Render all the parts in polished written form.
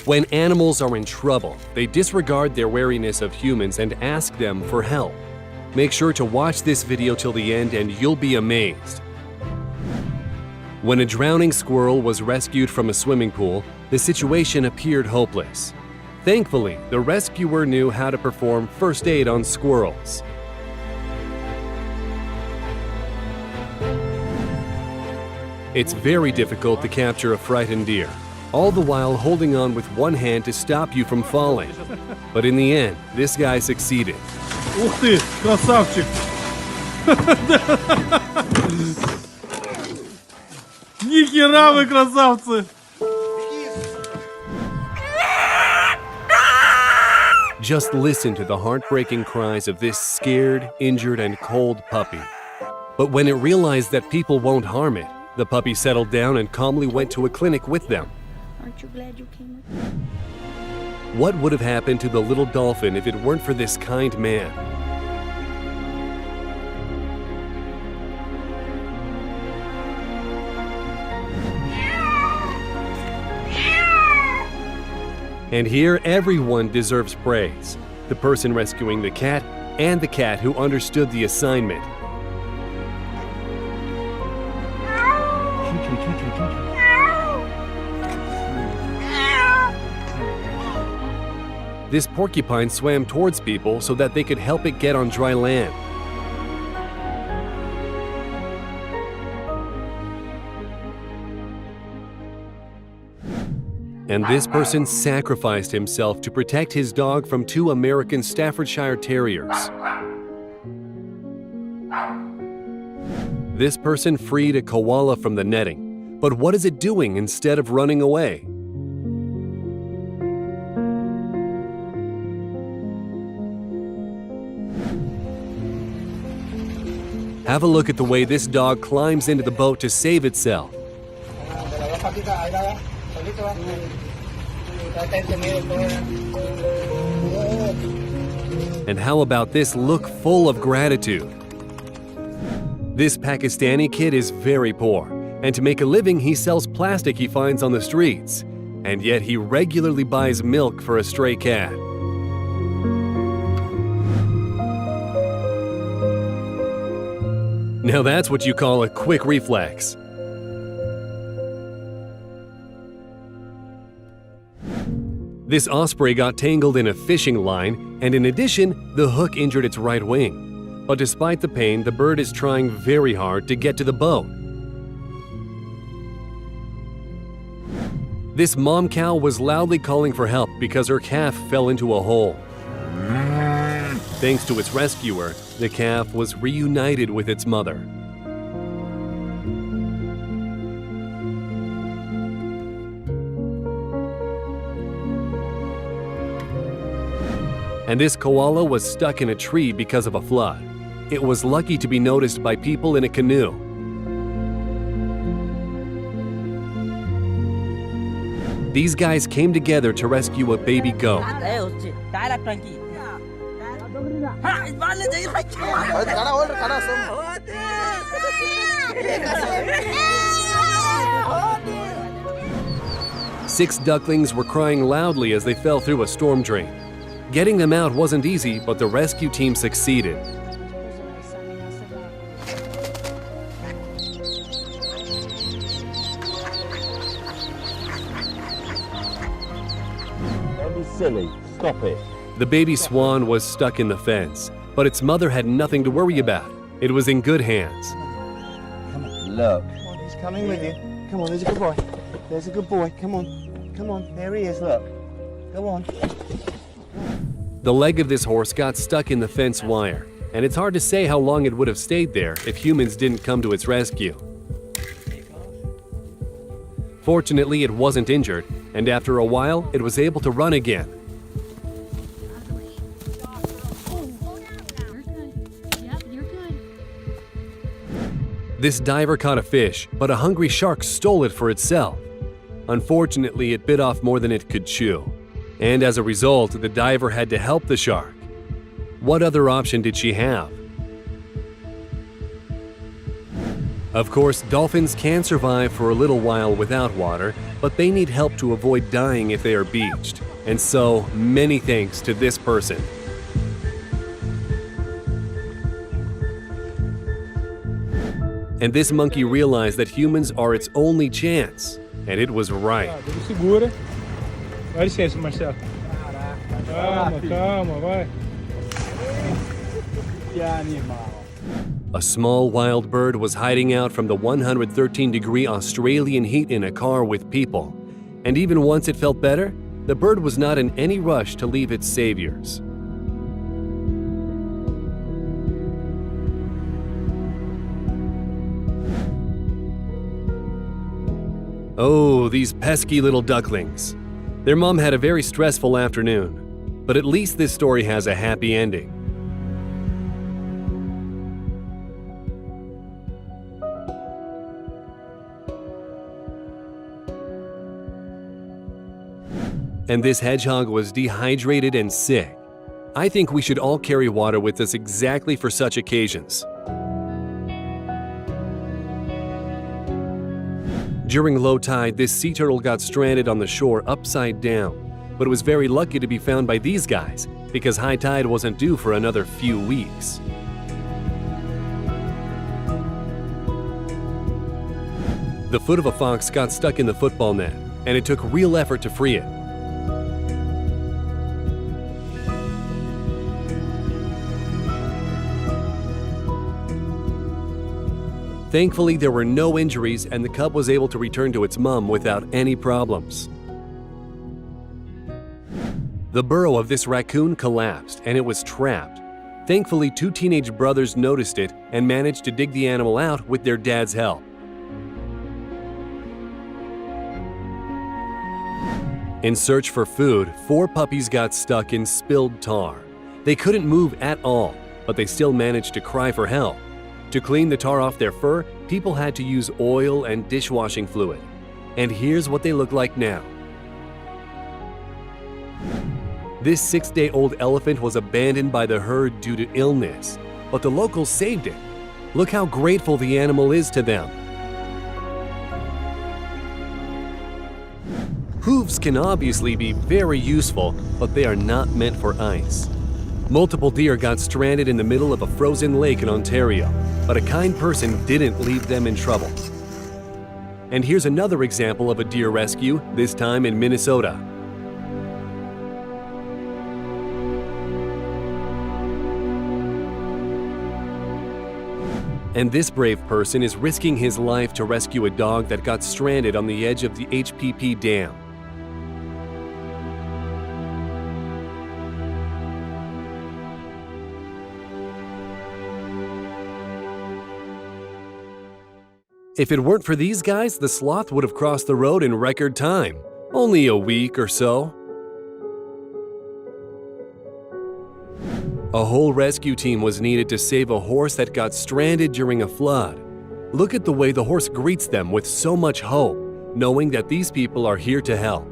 When animals are in trouble, they disregard their wariness of humans and ask them for help. Make sure to watch this video till the end and you'll be amazed. When a drowning squirrel was rescued from a swimming pool, the situation appeared hopeless. Thankfully, the rescuer knew how to perform first aid on squirrels. It's very difficult to capture a frightened deer, all the while holding on with one hand to stop you from falling. But in the end, this guy succeeded. Ух ты, красавчик! Ни хера вы красавцы! Just listen to the heartbreaking cries of this scared, injured, and cold puppy. But when it realized that people won't harm it, the puppy settled down and calmly went to a clinic with them. Aren't you glad you came with me? What would have happened to the little dolphin if it weren't for this kind man? And here, everyone deserves praise. The person rescuing the cat and the cat who understood the assignment. This porcupine swam towards people so that they could help it get on dry land. And this person sacrificed himself to protect his dog from two American Staffordshire Terriers. This person freed a koala from the netting. But what is it doing instead of running away? Have a look at the way this dog climbs into the boat to save itself. And how about this look full of gratitude? This Pakistani kid is very poor, and to make a living he sells plastic he finds on the streets, and yet he regularly buys milk for a stray cat. Now that's what you call a quick reflex. This osprey got tangled in a fishing line, and in addition, the hook injured its right wing. But despite the pain, the bird is trying very hard to get to the boat. This mom cow was loudly calling for help because her calf fell into a hole. Thanks to its rescuer, the calf was reunited with its mother. And this koala was stuck in a tree because of a flood. It was lucky to be noticed by people in a canoe. These guys came together to rescue a baby goat. Six ducklings were crying loudly as they fell through a storm drain. Getting them out wasn't easy, but the rescue team succeeded. Don't be silly. Stop it. The baby swan was stuck in the fence, but its mother had nothing to worry about. It was in good hands. Come on, look. Come on, he's coming with you. Come on, there's a good boy. There's a good boy. Come on. Come on. There he is, look. Go on. The leg of this horse got stuck in the fence wire, and it's hard to say how long it would have stayed there if humans didn't come to its rescue. Fortunately, it wasn't injured, and after a while, it was able to run again. This diver caught a fish, but a hungry shark stole it for itself. Unfortunately, it bit off more than it could chew. And as a result, the diver had to help the shark. What other option did she have? Of course, dolphins can survive for a little while without water, but they need help to avoid dying if they are beached. And so, many thanks to this person. And this monkey realized that humans are its only chance. And it was right. Ele segura. Dá licença, Marcelo. Calma, calma, vai. Que animal. A small wild bird was hiding out from the 113-degree Australian heat in a car with people. And even once it felt better, the bird was not in any rush to leave its saviors. Oh, these pesky little ducklings. Their mom had a very stressful afternoon. But at least this story has a happy ending. And this hedgehog was dehydrated and sick. I think we should all carry water with us exactly for such occasions. During low tide, this sea turtle got stranded on the shore upside down, but it was very lucky to be found by these guys because high tide wasn't due for another few weeks. The foot of a fox got stuck in the football net, and it took real effort to free it. Thankfully, there were no injuries and the cub was able to return to its mom without any problems. The burrow of this raccoon collapsed and it was trapped. Thankfully, two teenage brothers noticed it and managed to dig the animal out with their dad's help. In search for food, 4 puppies got stuck in spilled tar. They couldn't move at all, but they still managed to cry for help. To clean the tar off their fur, people had to use oil and dishwashing fluid. And here's what they look like now. This 6-day-old elephant was abandoned by the herd due to illness, but the locals saved it. Look how grateful the animal is to them. Hooves can obviously be very useful, but they are not meant for ice. Multiple deer got stranded in the middle of a frozen lake in Ontario, but a kind person didn't leave them in trouble. And here's another example of a deer rescue, this time in Minnesota. And this brave person is risking his life to rescue a dog that got stranded on the edge of the HPP Dam. If it weren't for these guys, the sloth would have crossed the road in record time. Only a week or so. A whole rescue team was needed to save a horse that got stranded during a flood. Look at the way the horse greets them with so much hope, knowing that these people are here to help.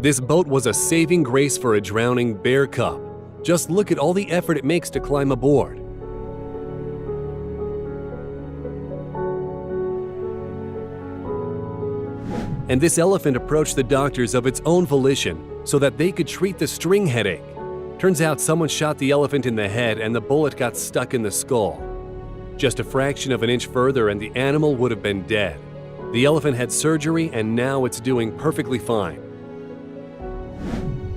This boat was a saving grace for a drowning bear cub. Just look at all the effort it makes to climb aboard. And this elephant approached the doctors of its own volition so that they could treat the string headache. Turns out someone shot the elephant in the head and the bullet got stuck in the skull. Just a fraction of an inch further and the animal would have been dead. The elephant had surgery and now it's doing perfectly fine.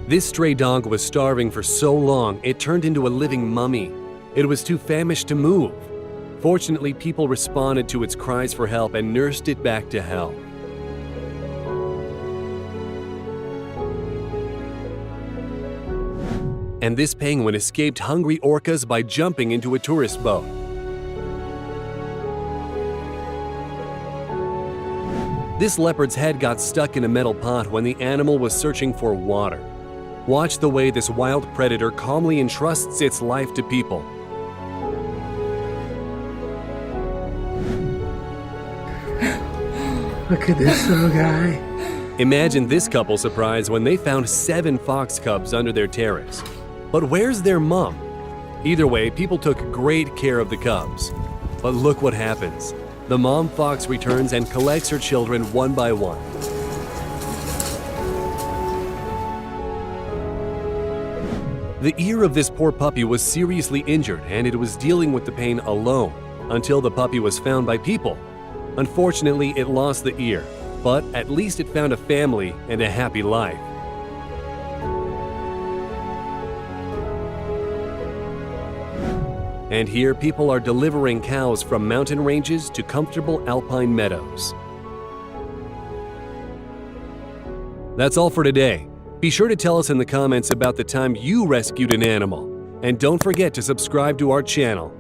This stray dog was starving for so long, it turned into a living mummy. It was too famished to move. Fortunately, people responded to its cries for help and nursed it back to health. And this penguin escaped hungry orcas by jumping into a tourist boat. This leopard's head got stuck in a metal pot when the animal was searching for water. Watch the way this wild predator calmly entrusts its life to people. Look at this little guy. Imagine this couple's surprise when they found 7 fox cubs under their terrace. But where's their mom? Either way, people took great care of the cubs. But look what happens. The mom fox returns and collects her children one by one. The ear of this poor puppy was seriously injured and it was dealing with the pain alone until the puppy was found by people. Unfortunately, it lost the ear, but at least it found a family and a happy life. And here people are delivering cows from mountain ranges to comfortable alpine meadows. That's all for today. Be sure to tell us in the comments about the time you rescued an animal. And don't forget to subscribe to our channel.